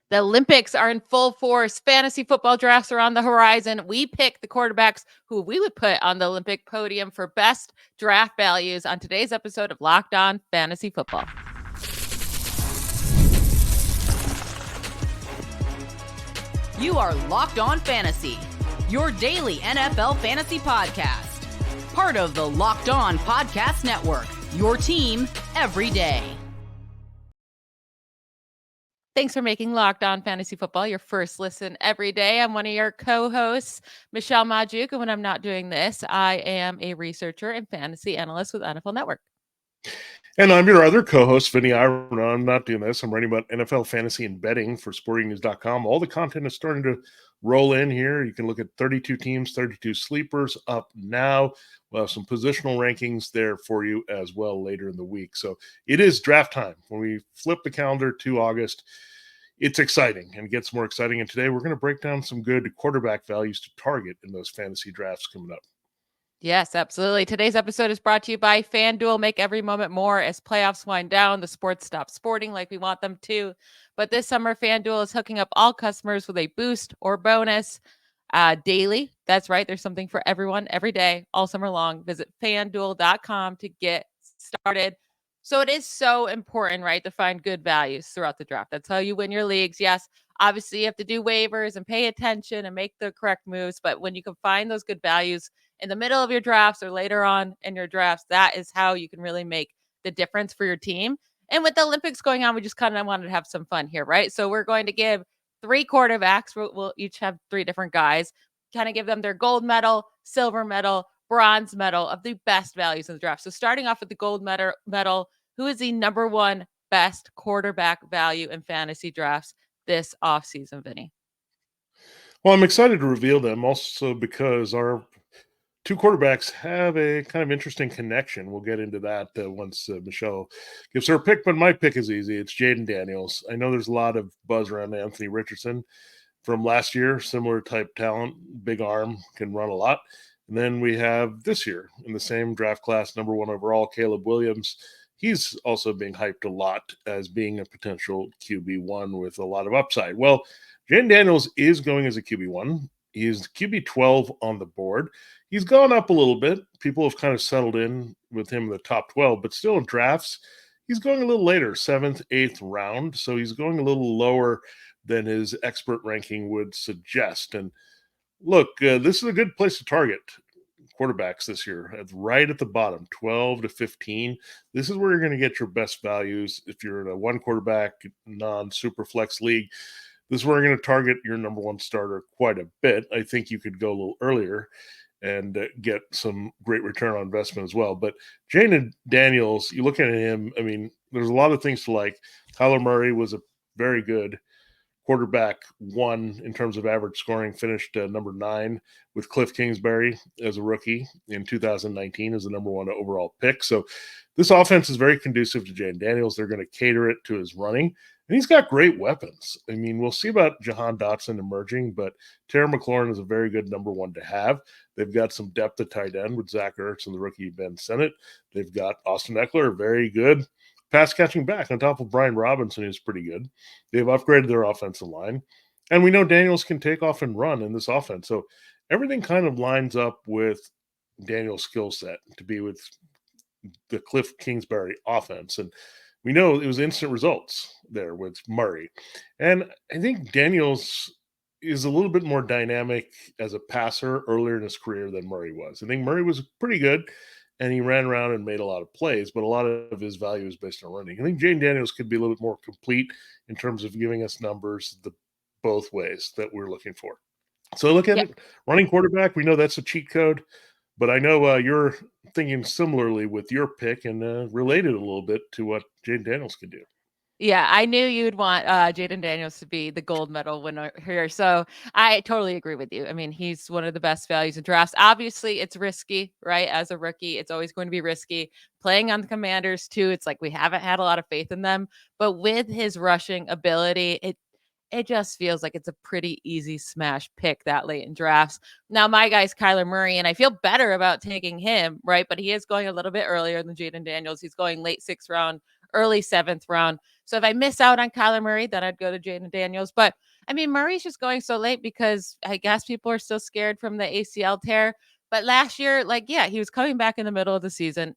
The Olympics are in full force. Fantasy football drafts are on the horizon. We pick the quarterbacks who we would put on the Olympic podium for best draft values on today's episode of Locked On Fantasy Football. You are Locked On Fantasy, your daily NFL fantasy podcast. Part of the Locked On Podcast Network, your team every day. Thanks for making Locked On Fantasy Football your first listen every day. I'm one of your co-hosts, Michelle Magdziuk, and when I'm not doing this, I am a researcher and fantasy analyst with NFL Network. And I'm your other co-host, Vinnie Iyer. No, I'm not doing this. I'm writing about NFL fantasy and betting for sportingnews.com. All the content is starting to roll in here. You can look at 32 teams, 32 sleepers up now. We'll have some positional rankings there for you as well later in the week. So it is draft time. When we flip the calendar to August, it's exciting and it gets more exciting. And today we're going to break down some good quarterback values to target in those fantasy drafts coming up. Yes, absolutely. Today's episode is brought to you by FanDuel. Make every moment more as playoffs wind down. The sports stop sporting like we want them to. But this summer, FanDuel is hooking up all customers with a boost or bonus daily. That's right. There's something for everyone every day, all summer long. Visit FanDuel.com to get started. So it is so important, right, to find good values throughout the draft. That's how you win your leagues. Yes, obviously you have to do waivers and pay attention and make the correct moves. But when you can find those good values in the middle of your drafts or later on in your drafts, that is how you can really make the difference for your team. And with the Olympics going on, we just kind of wanted to have some fun here, right? So we're going to give 3 quarterbacks. We'll each have 3 different guys, kind of give them their gold medal, silver medal, bronze medal of the best values in the draft. So starting off with the gold medal, who is the number 1 best quarterback value in fantasy drafts this offseason, Vinny? Well, I'm excited to reveal them also because our 2 quarterbacks have a kind of interesting connection. We'll get into that once Michelle gives her pick, but my pick is easy. It's Jayden Daniels. I know there's a lot of buzz around Anthony Richardson from last year, similar type talent, big arm, can run a lot. And then we have this year in the same draft class, number 1 overall, Caleb Williams. He's also being hyped a lot as being a potential QB1 with a lot of upside. Well, Jayden Daniels is going as a QB1. He's QB 12 on the board. He's gone up a little bit. People have kind of settled in with him in the top 12, but still in drafts, he's going a little later, 7th, 8th round. So he's going a little lower than his expert ranking would suggest. And look, this is a good place to target quarterbacks this year. It's right at the bottom, 12 to 15. This is where you're going to get your best values. If you're in a 1 quarterback, non-super flex league, this is where you're going to target your number 1 starter quite a bit. I think you could go a little earlier and get some great return on investment as well. But Jayden Daniels, you look at him, I mean, there's a lot of things to like. Kyler Murray was a very good quarterback 1 in terms of average scoring, finished number 9 with Cliff Kingsbury as a rookie in 2019 as the number 1 overall pick. So this offense is very conducive to Jayden Daniels. They're going to cater it to his running. And he's got great weapons. I mean, we'll see about Jahan Dotson emerging, but Terry McLaurin is a very good number 1 to have. They've got some depth at tight end with Zach Ertz and the rookie Ben Sinnott. They've got Austin Eckler, very good pass catching back on top of Brian Robinson, who's pretty good. They've upgraded their offensive line. And we know Daniels can take off and run in this offense. So everything kind of lines up with Daniels' skill set to be with the Cliff Kingsbury offense. And we know it was instant results there with Murray. And I think Daniels is a little bit more dynamic as a passer earlier in his career than Murray was. I think Murray was pretty good, and he ran around and made a lot of plays, but a lot of his value is based on running. I think Jayden Daniels could be a little bit more complete in terms of giving us numbers both ways that we're looking for. So look at it. Running quarterback, we know that's a cheat code. But I know you're thinking similarly with your pick and related a little bit to what Jayden Daniels can do. Yeah, I knew you'd want Jayden Daniels to be the gold medal winner here. So I totally agree with you. I mean, he's one of the best values in drafts. Obviously, it's risky, right? As a rookie, it's always going to be risky. Playing on the Commanders, too, it's like we haven't had a lot of faith in them. But with his rushing ability, it just feels like it's a pretty easy smash pick that late in drafts. Now, my guy's Kyler Murray, and I feel better about taking him, right? But he is going a little bit earlier than Jayden Daniels. He's going late 6th round, early 7th round. So if I miss out on Kyler Murray, then I'd go to Jayden Daniels. But I mean, Murray's just going so late because I guess people are still scared from the ACL tear. But last year, he was coming back in the middle of the season.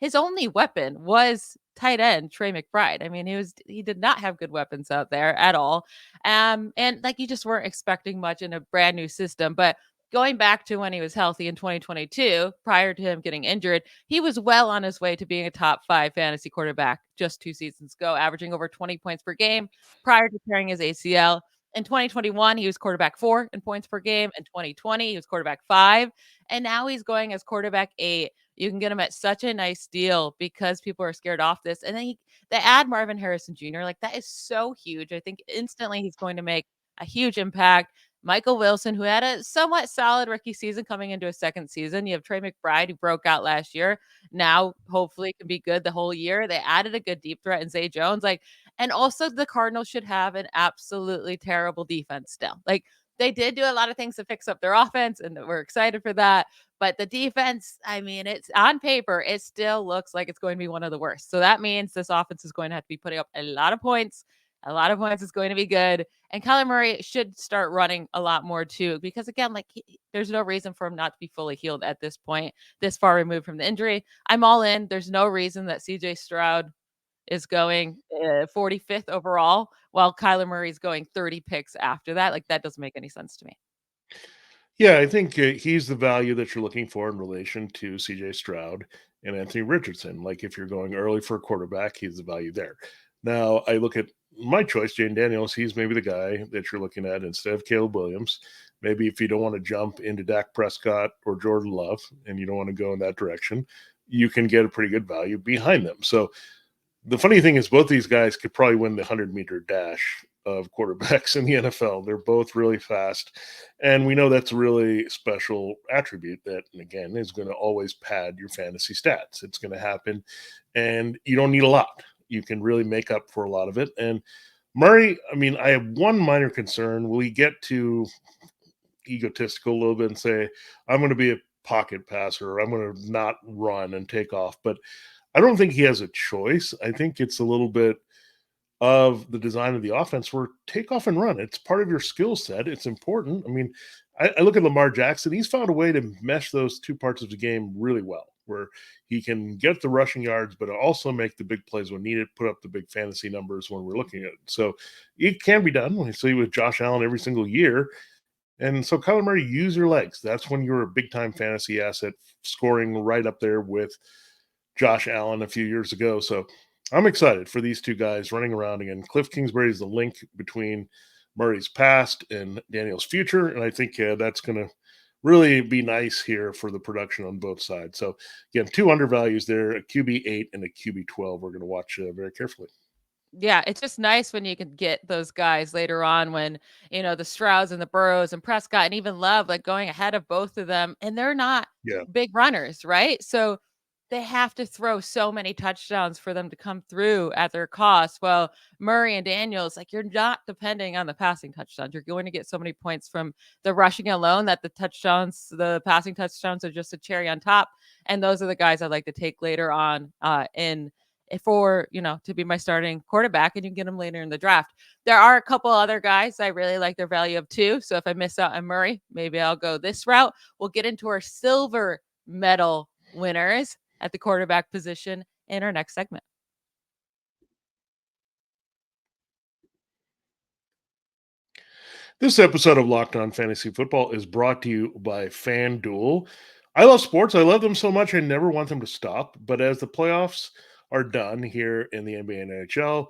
His only weapon was tight end Trey McBride. I mean, he did not have good weapons out there at all. And you just weren't expecting much in a brand new system. But going back to when he was healthy in 2022, prior to him getting injured, he was well on his way to being a top 5 fantasy quarterback just 2 seasons ago, averaging over 20 points per game prior to tearing his ACL. In 2021, he was quarterback 4 in points per game. In 2020, he was quarterback 5. And now he's going as quarterback 8. You can get him at such a nice deal because people are scared off this. And then they add Marvin Harrison Jr. That is so huge. I think instantly he's going to make a huge impact. Michael Wilson, who had a somewhat solid rookie season coming into a second season. You have Trey McBride, who broke out last year. Now, hopefully, can be good the whole year. They added a good deep threat in Zay Jones. And also the Cardinals should have an absolutely terrible defense still. They did do a lot of things to fix up their offense, and we're excited for that. But the defense, I mean, it's on paper, it still looks like it's going to be one of the worst. So that means this offense is going to have to be putting up a lot of points. A lot of points is going to be good. And Kyler Murray should start running a lot more too, because again, there's no reason for him not to be fully healed at this point, this far removed from the injury. I'm all in. There's no reason that CJ Stroud is going 45th overall, while Kyler Murray is going 30 picks after that. That doesn't make any sense to me. Yeah, I think he's the value that you're looking for in relation to CJ Stroud and Anthony Richardson. If you're going early for a quarterback, he's the value there. Now, I look at my choice, Jayden Daniels. He's maybe the guy that you're looking at instead of Caleb Williams. Maybe if you don't want to jump into Dak Prescott or Jordan Love and you don't want to go in that direction, you can get a pretty good value behind them. So the funny thing is both these guys could probably win the 100-meter dash of quarterbacks in the NFL. They're both really fast. And we know that's a really special attribute that, again, is going to always pad your fantasy stats. It's going to happen. And you don't need a lot. You can really make up for a lot of it. And Murray, I mean, I have one minor concern. Will he get too egotistical a little bit and say, I'm going to be a pocket passer, or I'm going to not run and take off? But I don't think he has a choice. I think it's a little bit of the design of the offense where take off and run. It's part of your skill set. It's important. I mean, I look at Lamar Jackson. He's found a way to mesh those two parts of the game really well, where he can get the rushing yards, but also make the big plays when needed, put up the big fantasy numbers when we're looking at it. So it can be done. We see with Josh Allen every single year. And so Kyler Murray, use your legs. That's when you're a big-time fantasy asset, scoring right up there with Josh Allen a few years ago. So I'm excited for these two guys running around again. Cliff Kingsbury is the link between Murray's past and Daniel's future, and I think that's going to really be nice here for the production on both sides. So again, 2 undervalues there, a QB8 and a QB12 we're going to watch very carefully. Yeah, it's just nice when you can get those guys later on when, the Strouds and the Burrows and Prescott and even Love, going ahead of both of them, and they're not big runners, right? So they have to throw so many touchdowns for them to come through at their cost. Well, Murray and Daniels, you're not depending on the passing touchdowns. You're going to get so many points from the rushing alone that the passing touchdowns are just a cherry on top. And those are the guys I'd like to take later on to be my starting quarterback, and you can get them later in the draft. There are a couple other guys I really like their value of too. So if I miss out on Murray, maybe I'll go this route. We'll get into our silver medal winners at the quarterback position in our next segment. This episode of Locked On Fantasy Football is brought to you by FanDuel. I love sports. I love them so much I never want them to stop. But as the playoffs are done here in the NBA and NHL,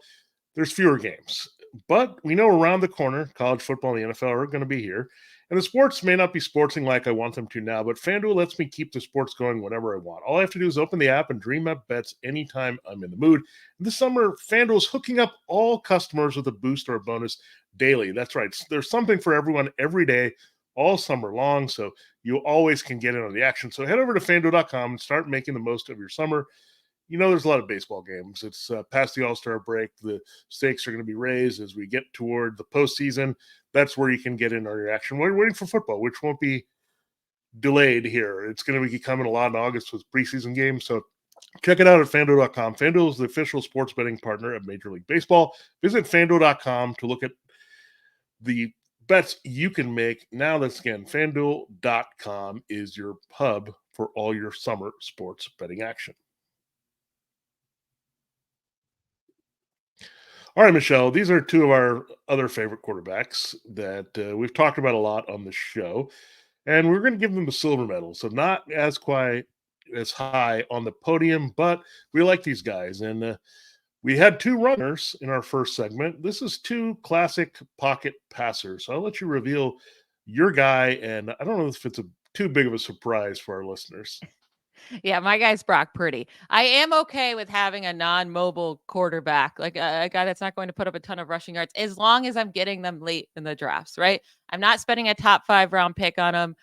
there's fewer games. But we know around the corner, college football and the NFL are going to be here. And the sports may not be sportsing like I want them to now, but FanDuel lets me keep the sports going whenever I want. All I have to do is open the app and dream up bets anytime I'm in the mood. And this summer, FanDuel is hooking up all customers with a boost or a bonus daily. That's right. There's something for everyone every day, all summer long, so you always can get in on the action. So head over to FanDuel.com and start making the most of your summer. There's a lot of baseball games. It's past the All-Star break. The stakes are going to be raised as we get toward the postseason. That's where you can get in on your action. We're waiting for football, which won't be delayed here. It's going to be coming a lot in August with preseason games. So Check it out at FanDuel.com. FanDuel is the official sports betting partner of Major League Baseball. Visit FanDuel.com to look at the bets you can make. Now, that's again, FanDuel.com is your hub for all your summer sports betting action. All right, Michelle, these are two of our other favorite quarterbacks that we've talked about a lot on the show, and we're going to give them the silver medal. So not as quite as high on the podium, but we like these guys. And we had two runners in our first segment. This is two classic pocket passers. So I'll let you reveal your guy, and I don't know if it's too big of a surprise for our listeners. Yeah, my guy's Brock Purdy. I am okay with having a non-mobile quarterback, like a guy that's not going to put up a ton of rushing yards, as long as I'm getting them late in the drafts, right? I'm not spending a top 5 round pick on him.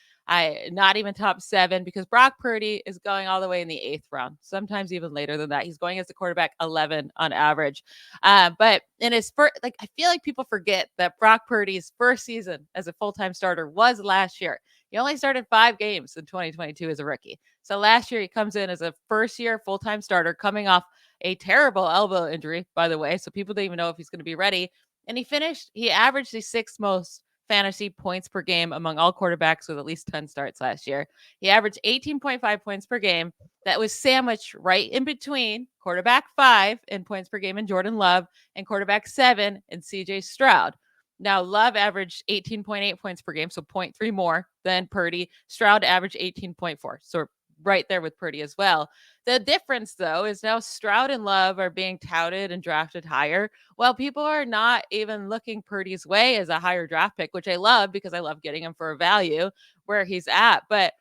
Not even top 7, because Brock Purdy is going all the way in the 8th round, sometimes even later than that. He's going as the quarterback 11 on average. But in his first, like, I feel like people forget that Brock Purdy's first season as a full-time starter was last year. He only started 5 games in 2022 as a rookie. So last year he comes in as a first-year full-time starter, coming off a terrible elbow injury, by the way. So people don't even know if he's going to be ready. And he averaged the 6th most fantasy points per game among all quarterbacks with at least 10 starts last year. He averaged 18.5 points per game. That was sandwiched right in between quarterback 5 in points per game in Jordan Love and quarterback 7 in CJ Stroud. Now, Love averaged 18.8 points per game, so 0.3 more than Purdy. Stroud averaged 18.4, so right there with Purdy as well. The difference, though, is now Stroud and Love are being touted and drafted higher, while people are not even looking Purdy's way as a higher draft pick, which I love because I love getting him for a value where he's at. But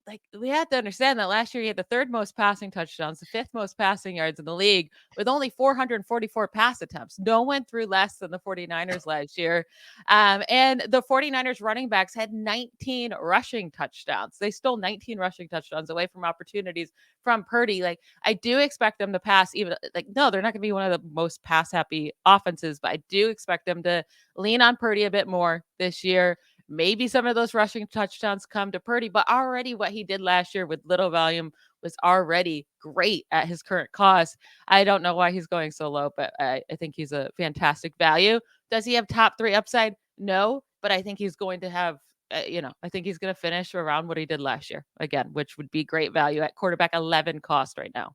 like, we have to understand that last year he had the 3rd most passing touchdowns, the 5th most passing yards in the league, with only 444 pass attempts. No one threw less than the 49ers last year. And the 49ers running backs had 19 rushing touchdowns. They stole 19 rushing touchdowns away from opportunities from Purdy. Like, I do expect them to pass, even like, no, they're not going to be one of the most pass happy offenses, but I do expect them to lean on Purdy a bit more this year. Maybe some of those rushing touchdowns come to Purdy, but already what he did last year with little volume was already great at his current cost. I don't know why he's going so low, but I think he's a fantastic value. Does he have top 3 upside? No, but I think he's going to have, I think he's going to finish around what he did last year again, which would be great value at quarterback 11 cost right now.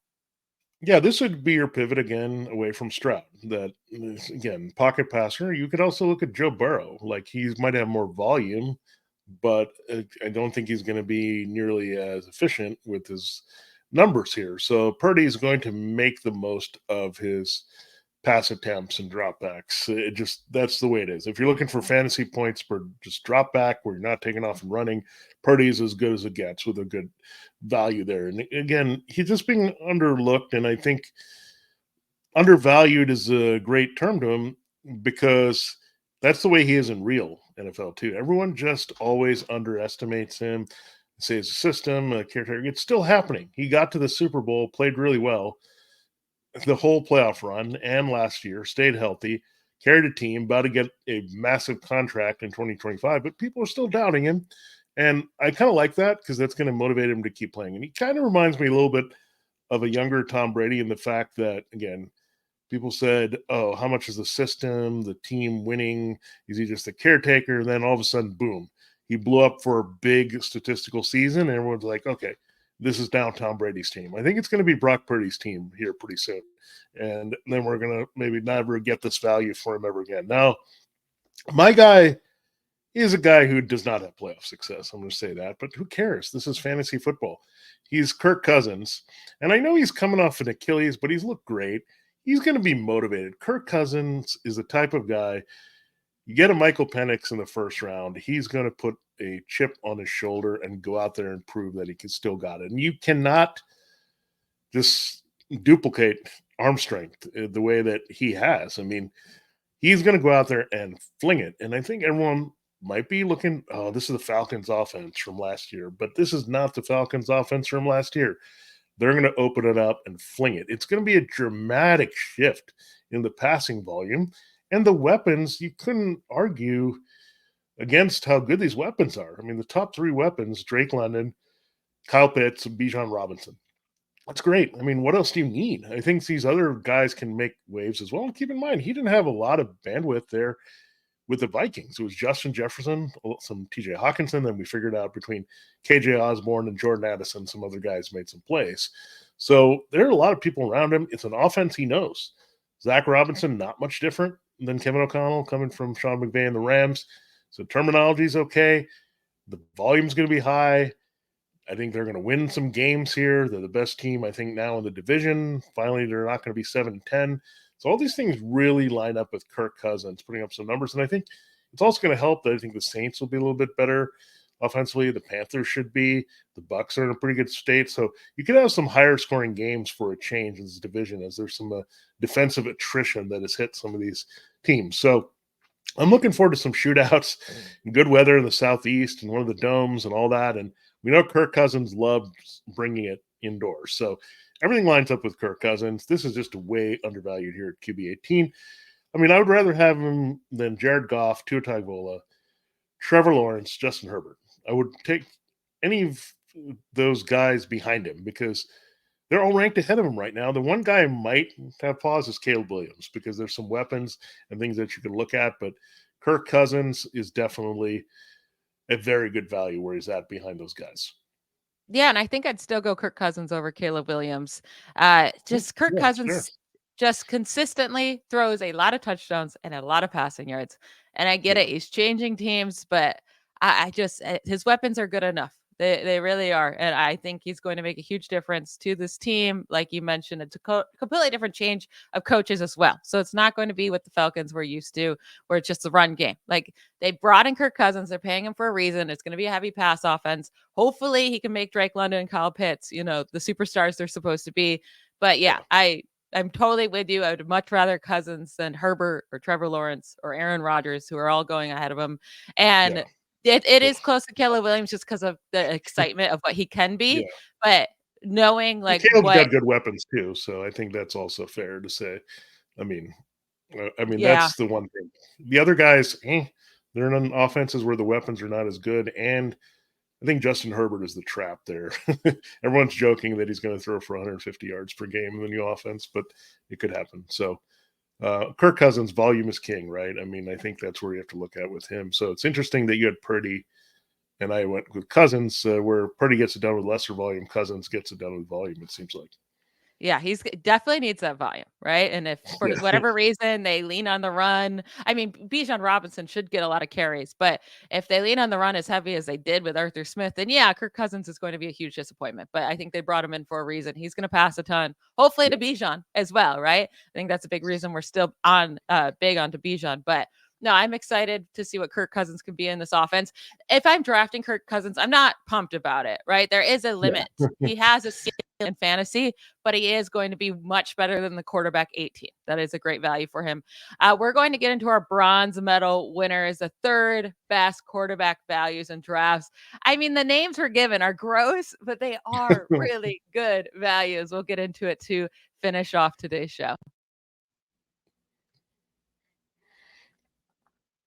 Yeah, this would be your pivot again away from Stroud. That is, again, pocket passer. You could also look at Joe Burrow. Like, he might have more volume, but I don't think he's going to be nearly as efficient with his numbers here. So Purdy is going to make the most of his pass attempts and dropbacks. That's the way it is. If you're looking for fantasy points per just drop back where you're not taking off and running, Purdy is as good as it gets with a good value there. And again, he's just being underlooked, and I think undervalued is a great term to him, because that's the way he is in real NFL too. Everyone just always underestimates him, say it's a system, a character. It's still happening. He got to the Super Bowl, played really well the whole playoff run and last year, stayed healthy, carried a team, about to get a massive contract in 2025, but people are still doubting him. And I kind of like that, because that's going to motivate him to keep playing. And he kind of reminds me a little bit of a younger Tom Brady, in the fact that, again, people said, oh, how much is the system, the team winning? Is he just a caretaker? And then all of a sudden, boom, he blew up for a big statistical season. And everyone's like, okay, this is now Tom Brady's team. I think it's going to be Brock Purdy's team here pretty soon. And then we're going to maybe never get this value for him ever again. Now, my guy is a guy who does not have playoff success. I'm going to say that, but who cares? This is fantasy football. He's Kirk Cousins. And I know he's coming off an Achilles, but he's looked great. He's going to be motivated. Kirk Cousins is the type of guy, you get a Michael Penix in the first round, he's going to put a chip on his shoulder and go out there and prove that he can still got it. And you cannot just duplicate arm strength the way that he has. I mean, he's going to go out there and fling it. And I think everyone might be looking, oh, this is the Falcons offense from last year, but this is not the Falcons offense from last year. They're going to open it up and fling it. It's going to be a dramatic shift in the passing volume. And the weapons, you couldn't argue against how good these weapons are. I mean, the top 3 weapons, Drake London, Kyle Pitts, and Bijan Robinson. That's great. I mean, what else do you need? I think these other guys can make waves as well. And keep in mind, he didn't have a lot of bandwidth there with the Vikings. It was Justin Jefferson, some TJ Hawkinson. Then we figured out between KJ Osborne and Jordan Addison, some other guys made some plays. So there are a lot of people around him. It's an offense he knows. Zach Robinson, not much different than Kevin O'Connell coming from Sean McVay and the Rams. So terminology is okay. The volume's going to be high. I think they're going to win some games here. They're the best team, I think, now in the division. Finally, they're not going to be 7-10. So all these things really line up with Kirk Cousins putting up some numbers. And I think it's also going to help that I think the Saints will be a little bit better offensively. The Panthers should be. The Bucs are in a pretty good state. So you could have some higher scoring games for a change in this division as there's some defensive attrition that has hit some of these teams. So I'm looking forward to some shootouts and good weather in the Southeast and one of the domes and all that. And we know Kirk Cousins loves bringing it indoors. So everything lines up with Kirk Cousins. This is just way undervalued here at QB 18. I mean, I would rather have him than Jared Goff, Tua Tagovailoa, Trevor Lawrence, Justin Herbert. I would take any of those guys behind him because they're all ranked ahead of him right now. The one guy I might have pause is Caleb Williams because there's some weapons and things that you can look at, but Kirk Cousins is definitely a very good value where he's at behind those guys. Yeah, and I think I'd still go Kirk Cousins over Caleb Williams. Just Kirk Cousins sure. just consistently throws a lot of touchdowns and a lot of passing yards. And I get it. He's changing teams, but I just his weapons are good enough. They really are. And I think he's going to make a huge difference to this team. Like you mentioned, it's a completely different change of coaches as well. So it's not going to be what the Falcons were used to, where it's just the run game. Like they brought in Kirk Cousins. They're paying him for a reason. It's going to be a heavy pass offense. Hopefully he can make Drake London and Kyle Pitts, the superstars they're supposed to be. But yeah. I'm totally with you. I would much rather Cousins than Herbert or Trevor Lawrence or Aaron Rodgers, who are all going ahead of him. And it is close to Caleb Williams just because of the excitement of what he can be. Yeah. But knowing like Caleb's got good weapons too, so I think that's also fair to say. I mean, that's the one thing. The other guys, they're in offenses where the weapons are not as good, and I think Justin Herbert is the trap there. Everyone's joking that he's going to throw for 150 yards per game in the new offense, but it could happen. So Kirk Cousins, volume is king, right? I mean, I think that's where you have to look at with him. So it's interesting that you had Purdy and I went with Cousins, where Purdy gets it done with lesser volume. Cousins gets it done with volume, it seems like. Yeah, he's definitely needs that volume, right? And if for whatever reason they lean on the run, I mean, Bijan Robinson should get a lot of carries, but if they lean on the run as heavy as they did with Arthur Smith, then yeah, Kirk Cousins is going to be a huge disappointment. But I think they brought him in for a reason. He's going to pass a ton, hopefully to Bijan as well, right? I think that's a big reason we're still on big onto Bijan, but. No, I'm excited to see what Kirk Cousins can be in this offense. If I'm drafting Kirk Cousins, I'm not pumped about it, right? There is a limit. He has a skill in fantasy, but he is going to be much better than the quarterback 18. That is a great value for him. We're going to get into our bronze medal winners, the third best quarterback values and drafts. I mean, the names we're given are gross, but they are really good values. We'll get into it to finish off today's show.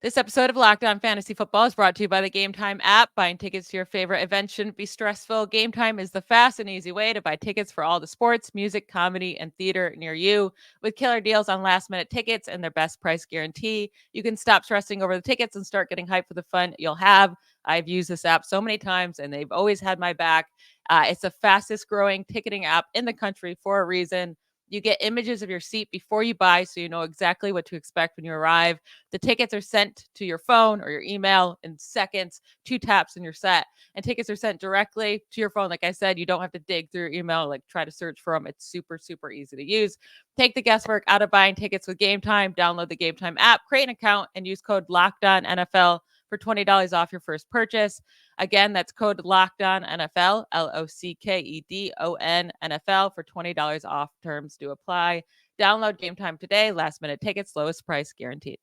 This episode of Locked On Fantasy Football is brought to you by the Game Time app. Buying tickets to your favorite event shouldn't be stressful. Game Time is the fast and easy way to buy tickets for all the sports, music, comedy, and theater near you. With killer deals on last-minute tickets and their best price guarantee, you can stop stressing over the tickets and start getting hyped for the fun you'll have. I've used this app so many times, and they've always had my back. It's the fastest-growing ticketing app in the country for a reason. You get images of your seat before you buy, so you know exactly what to expect when you arrive. The tickets are sent to your phone or your email in seconds, 2 taps and you're set. And tickets are sent directly to your phone. Like I said, you don't have to dig through your email, like try to search for them. It's super, super easy to use. Take the guesswork out of buying tickets with Game Time. Download the Game Time app, create an account, and use code LOCKEDONNFL for $20 off your first purchase. Again, that's code LOCKEDONNFL, LOCKEDON NFL for $20 off. Terms do apply. Download Game Time today. Last minute tickets, lowest price guaranteed.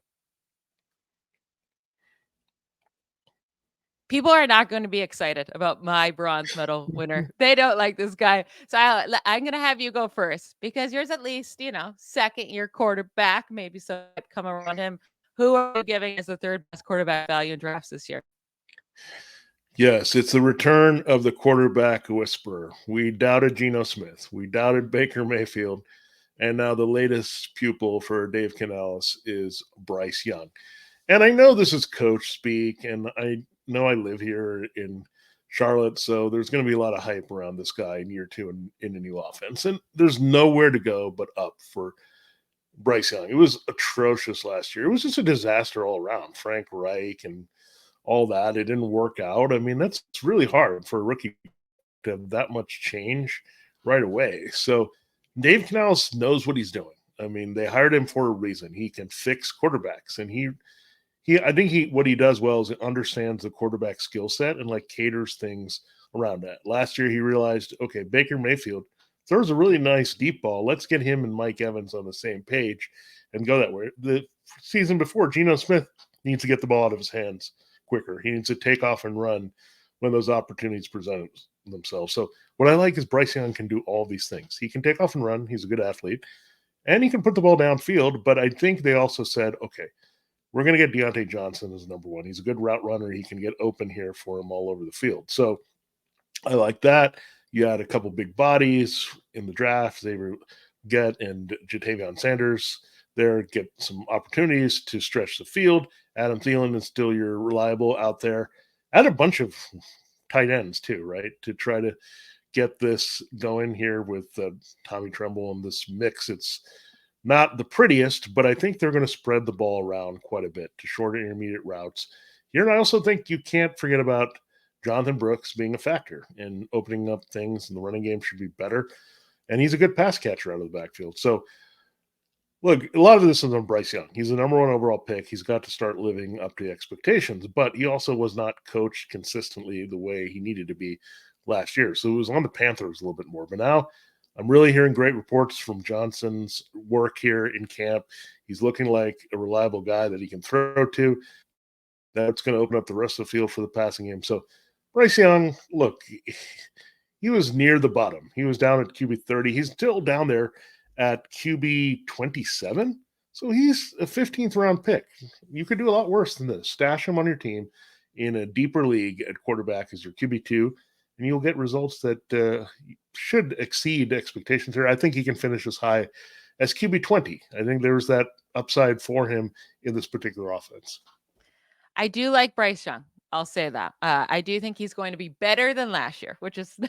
People are not going to be excited about my bronze medal winner. They don't like this guy. So I'm going to have you go first because yours at least, second year quarterback, maybe some come around him. Who are you giving as the third best quarterback value in drafts this year? Yes, it's the return of the quarterback whisperer. We doubted Geno Smith. We doubted Baker Mayfield. And now the latest pupil for Dave Canales is Bryce Young. And I know this is coach speak, and I know I live here in Charlotte, so there's going to be a lot of hype around this guy in year two in a new offense. And there's nowhere to go but up for Bryce Young. It was atrocious last year. It was just a disaster all around. Frank Reich and all that. It didn't work out. I mean, that's really hard for a rookie to have that much change right away. So Dave Canales knows what he's doing. I mean, they hired him for a reason. He can fix quarterbacks, and I think what he does well is he understands the quarterback skill set and like caters things around that. Last year, he realized, okay, Baker Mayfield throws a really nice deep ball. Let's get him and Mike Evans on the same page and go that way. The season before, Geno Smith needs to get the ball out of his hands quicker. He needs to take off and run when those opportunities present themselves. So what I like is Bryce Young can do all these things. He can take off and run. He's a good athlete, and he can put the ball downfield. But I think they also said, okay, we're going to get Deontay Johnson as number one. He's a good route runner. He can get open here for him all over the field. So I like that. You had a couple big bodies in the draft. Xavier Get and Jatavion Sanders there get some opportunities to stretch the field. Adam Thielen is still your reliable out there. Add a bunch of tight ends too, right? To try to get this going here with Tommy Tremble and this mix. It's not the prettiest, but I think they're going to spread the ball around quite a bit to short intermediate routes here. And I also think you can't forget about Jonathan Brooks being a factor in opening up things, and the running game should be better. And he's a good pass catcher out of the backfield. So, look, a lot of this is on Bryce Young. He's the number one overall pick. He's got to start living up to expectations, but he also was not coached consistently the way he needed to be last year. So it was on the Panthers a little bit more. But now I'm really hearing great reports from Johnson's work here in camp. He's looking like a reliable guy that he can throw to. That's going to open up the rest of the field for the passing game. So Bryce Young, look, he was near the bottom. He was down at QB 30. He's still down there at QB 27. So he's a 15th round pick. You could do a lot worse than this. Stash him on your team in a deeper league at quarterback as your QB2, and you'll get results that should exceed expectations here. I think he can finish as high as QB 20. I think there's that upside for him in this particular offense. I do like Bryce Young. I'll say that. I do think he's going to be better than last year, which is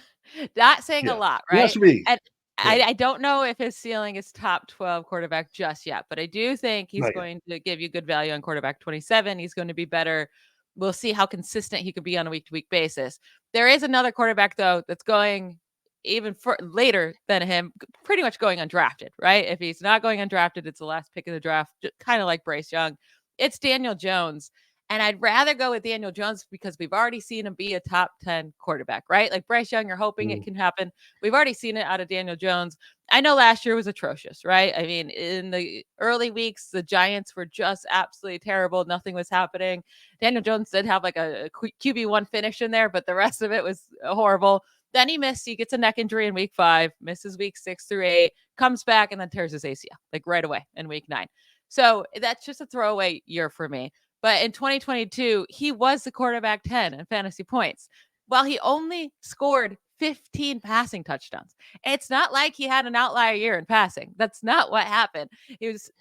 not saying a lot, right? He has to be. And I don't know if his ceiling is top 12 quarterback just yet, but I do think he's going to give you good value on quarterback 27. He's going to be better. We'll see how consistent he could be on a week-to-week basis. There is another quarterback, though, that's going even later than him, pretty much going undrafted, right? If he's not going undrafted, it's the last pick of the draft, kind of like Bryce Young. It's Daniel Jones. And I'd rather go with Daniel Jones because we've already seen him be a top 10 quarterback, right? Like Bryce Young, you're hoping it can happen. We've already seen it out of Daniel Jones. I know last year was atrocious, right? I mean, in the early weeks, the Giants were just absolutely terrible. Nothing was happening. Daniel Jones did have like a QB1 finish in there, but the rest of it was horrible. Then he missed. He gets a neck injury in week 5, misses week 6 through 8, comes back, and then tears his ACL like right away in week 9. So that's just a throwaway year for me. But in 2022, he was the quarterback 10 in fantasy points, while he only scored 15 passing touchdowns. It's not like he had an outlier year in passing. That's not what happened.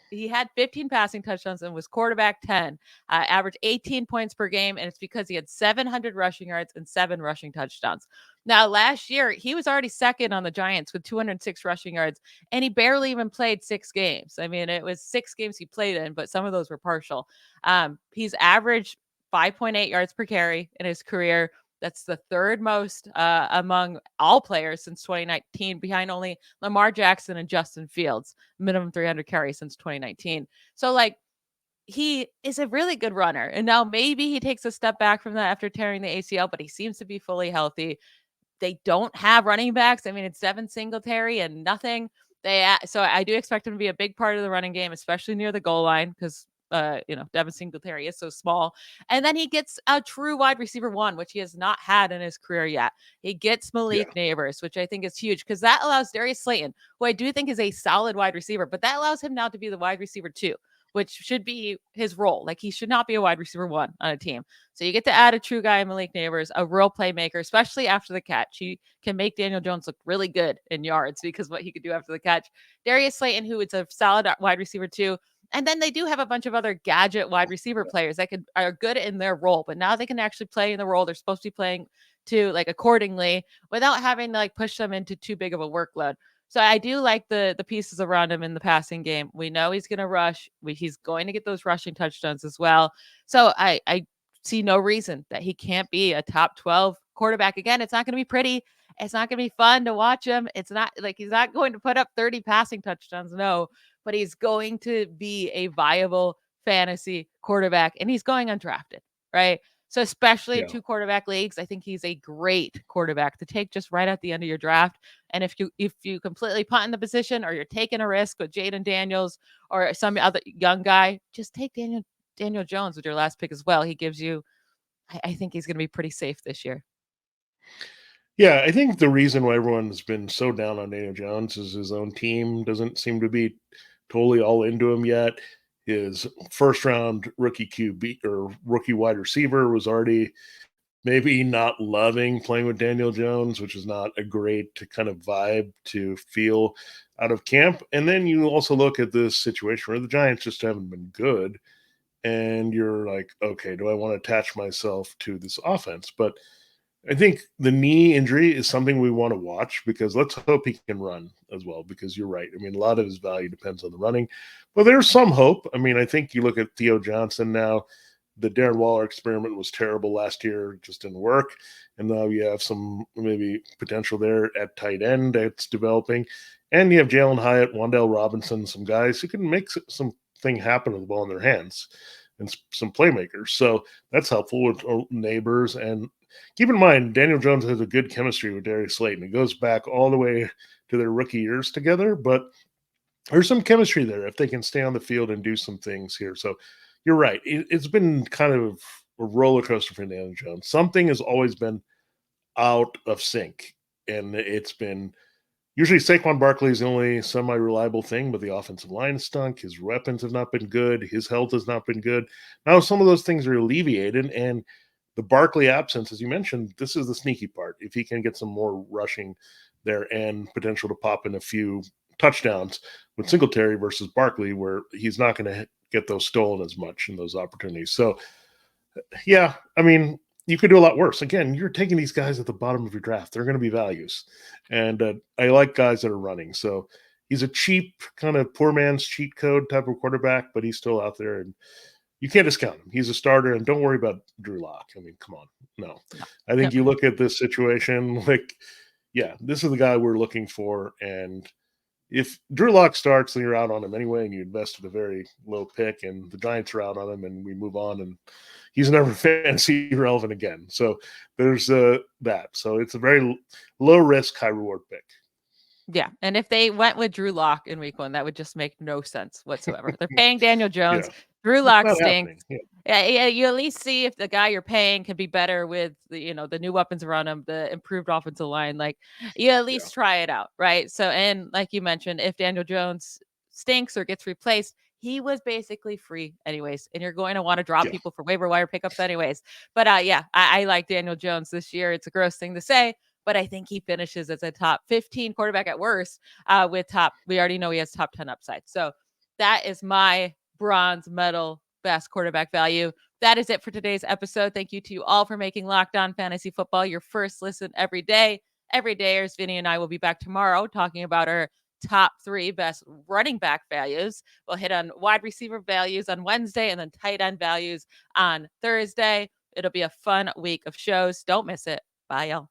He had 15 passing touchdowns and was quarterback 10, averaged 18 points per game, and it's because he had 700 rushing yards and 7 rushing touchdowns. Now, last year, he was already second on the Giants with 206 rushing yards, and he barely even played 6 games. I mean, it was 6 games he played in, but some of those were partial. He's averaged 5.8 yards per carry in his career. That's the third most among all players since 2019, behind only Lamar Jackson and Justin Fields, minimum 300 carries since 2019. So, like, he is a really good runner. And now maybe he takes a step back from that after tearing the ACL, but he seems to be fully healthy. They don't have running backs. I mean, it's Devin Singletary and nothing. So I do expect him to be a big part of the running game, especially near the goal line, because Devin Singletary is so small. And then he gets a true wide receiver 1, which he has not had in his career yet. He gets Malik Neighbors, which I think is huge because that allows Darius Slayton, who I do think is a solid wide receiver, but that allows him now to be the wide receiver 2. which should be his role. Like, he should not be a wide receiver 1 on a team. So you get to add a true guy in Malik Neighbors, a real playmaker, especially after the catch. He can make Daniel Jones look really good in yards because what he could do after the catch. Darius Slayton, who is a solid wide receiver too. And then they do have a bunch of other gadget wide receiver players that are good in their role, but now they can actually play in the role they're supposed to be playing to, like, accordingly, without having to like push them into too big of a workload. So I do like the pieces around him in the passing game. We know he's going to rush. He's going to get those rushing touchdowns as well. So I see no reason that he can't be a top 12 quarterback. Again, it's not going to be pretty. It's not going to be fun to watch him. It's not like he's not going to put up 30 passing touchdowns. No, but he's going to be a viable fantasy quarterback, and he's going undrafted, right? So especially in 2 quarterback leagues, I think he's a great quarterback to take just right at the end of your draft. And if you completely punt in the position, or you're taking a risk with Jayden Daniels or some other young guy, just take Daniel Jones with your last pick as well. He gives you, I think he's going to be pretty safe this year. Yeah, I think the reason why everyone's been so down on Daniel Jones is his own team doesn't seem to be totally all into him yet. His first round rookie QB or rookie wide receiver was already maybe not loving playing with Daniel Jones, which is not a great kind of vibe to feel out of camp. And then you also look at this situation where the Giants just haven't been good. And you're like, okay, do I want to attach myself to this offense? But I think the knee injury is something we want to watch, because let's hope he can run as well, because you're right. I mean, a lot of his value depends on the running, but there's some hope. I mean, I think you look at Theo Johnson now. The Darren Waller experiment was terrible last year, just didn't work. And now you have some maybe potential there at tight end that's developing. And you have Jalen Hyatt, Wan'Dale Robinson, some guys who can make something happen with the ball in their hands, and some playmakers. So that's helpful with Neighbors. And keep in mind, Daniel Jones has a good chemistry with Darius Slayton. It goes back all the way to their rookie years together, but there's some chemistry there if they can stay on the field and do some things here. So you're right. It's been kind of a roller coaster for Daniel Jones. Something has always been out of sync, and it's been usually Saquon Barkley is the only semi-reliable thing, but the offensive line stunk. His weapons have not been good. His health has not been good. Now some of those things are alleviated, and the Barkley absence, as you mentioned, this is the sneaky part. If he can get some more rushing there and potential to pop in a few touchdowns with Singletary versus Barkley, where he's not going to get those stolen as much in those opportunities. So, yeah, I mean, you could do a lot worse. Again, you're taking these guys at the bottom of your draft. They're going to be values. And I like guys that are running. So he's a cheap, kind of poor man's cheat code type of quarterback, but he's still out there, and you can't discount him. He's a starter, and don't worry about Drew Lock. I mean, come on. No. I think you look at this situation like, yeah, this is the guy we're looking for. And if Drew Lock starts, then you're out on him anyway, and you invest at a very low pick, and the Giants are out on him, and we move on, and he's never fantasy relevant again. So there's that. So it's a very low risk, high reward pick. Yeah. And if they went with Drew Lock in week 1, that would just make no sense whatsoever. They're paying Daniel Jones. Yeah. Drew Lock stinks. Yeah, you at least see if the guy you're paying can be better with the new weapons around him, the improved offensive line. Like, you at least try it out, right? So, and like you mentioned, if Daniel Jones stinks or gets replaced, he was basically free anyways, and you're going to want to drop people for waiver wire pickups anyways. But I like Daniel Jones this year. It's a gross thing to say, but I think he finishes as a top 15 quarterback at worst. We already know he has top 10 upside. So that is my bronze medal best quarterback value. That is it for today's episode. Thank you to you all for making Locked On Fantasy Football your first listen every day. Every day, Vinnie and I will be back tomorrow talking about our top 3 best running back values. We'll hit on wide receiver values on Wednesday, and then tight end values on Thursday. It'll be a fun week of shows. Don't miss it. Bye, y'all.